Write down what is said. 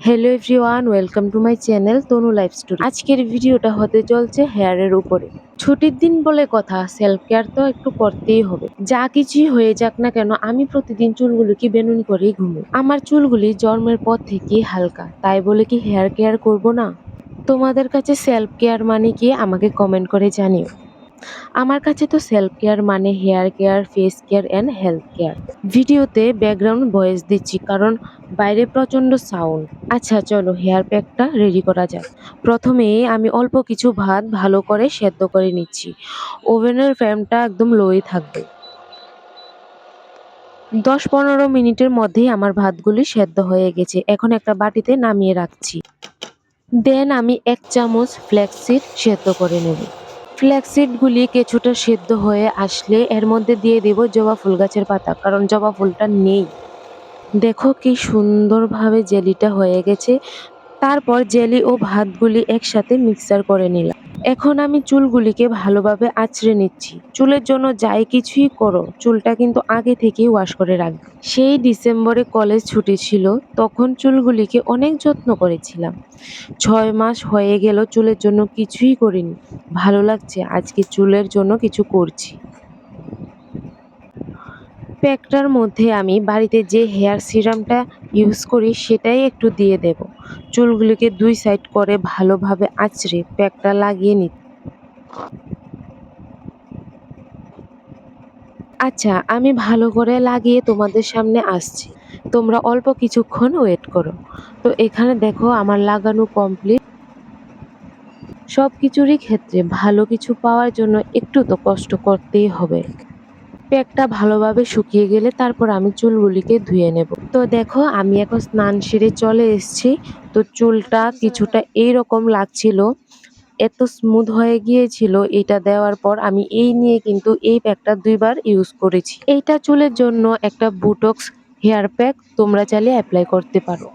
Hello everyone, welcome to my channel Tanu life story. আজকের ভিডিওটা হতে চলছে হেয়ারের উপরে। ছুটির দিন বলে কথা, সেলফ কেয়ার তো একটু করতেই হবে। যা কিছুই হয়ে যাক না কেন, আমি প্রতিদিন চুলগুলোকে বেনুনি করেই ঘুমোই। আমার চুলগুলি জন্মের পর থেকেই হালকা, তাই বলে কি হেয়ার কেয়ার করব না? তোমাদের কাছে সেলফ কেয়ার মানে কি আমাকে কমেন্ট করে জানিও। আমার কাছে তো সেলফ কেয়ার মানে hair care, face care and health care. ভিডিওতে ব্যাকগ্রাউন্ড ভয়েস দিচ্ছি কারণ বাইরে প্রচন্ড সাউন্ড। আচ্ছা চলো হেয়ার প্যাকটা রেডি করা যাক। প্রথমে আমি অল্প কিছু ভাত ভালো করে সেদ্ধ করে নিচ্ছি। ওভেনের ফ্লেমটা একদম লোই থাকবে। 10-15 মিনিটের মধ্যেই আমার ভাতগুলি সেদ্ধ হয়ে গেছে। এখন একটা বাটিতে নামিয়ে রাখছি। দেন আমি 1 চামচ ফ্ল্যাক্সিড সেদ্ধ করে নেব। ফ্ল্যাক্সিডগুলি কিছুটা সেদ্ধ হয়ে আসলে এর মধ্যে দিয়ে দেব জবা ফুল গাছের পাতা, কারণ জবা ফুলটা নেই। দেখো কি সুন্দরভাবে জেলিটা হয়ে গেছে। তারপর জেলি ও ভাতগুলি একসাথে মিক্সার করে নিলাম। এখন আমি চুলগুলিকে ভালোভাবে আঁচড়ে নিচ্ছি। চুলের জন্য যাই কিছুই করো, চুলটা কিন্তু আগে থেকেই ওয়াশ করে রাখবে। সেই ডিসেম্বরে কলেজ ছুটি ছিল, তখন চুলগুলিকে অনেক যত্ন করেছিলাম। 6 মাস হয়ে গেল চুলের জন্য কিছুই করিনি। ভালো লাগছে আজকে চুলের জন্য কিছু করছি। প্যাকটার মধ্যে আমি বাড়িতে যে হেয়ার সিরামটা ইউজ করি সেটাই একটু দিয়ে দেব। চুলগুলিকে 2 সাইড করে ভালোভাবে আঁচড়ে প্যাকটা লাগিয়ে নিই। আচ্ছা, আমি ভালো করে লাগিয়ে তোমাদের সামনে আসছি। তোমরা অল্প কিছুক্ষণ ওয়েট করো। তো এখানে দেখো আমার লাগানো কমপ্লিট। সবকিছুরই ক্ষেত্রে ভালো কিছু পাওয়ার জন্য একটু তো কষ্ট করতেই হবে। প্যাকটা ভালোভাবে শুকিয়ে গেলে তারপর আমি চুলগুলিকে ধুয়ে নেব। তো দেখো আমি এখন স্নান সেরে চলে এসেছি। তো চুলটা কিছুটা এইরকম লাগছিল, এত স্মুথ হয়ে গিয়েছিল এটা দেওয়ার পর। আমি এই নিয়ে কিন্তু এই প্যাকটা 2 বার ইউজ করেছি। এইটা চুলের জন্য একটা বুটক্স হেয়ার প্যাক, তোমরা চাইলে অ্যাপ্লাই করতে পারো।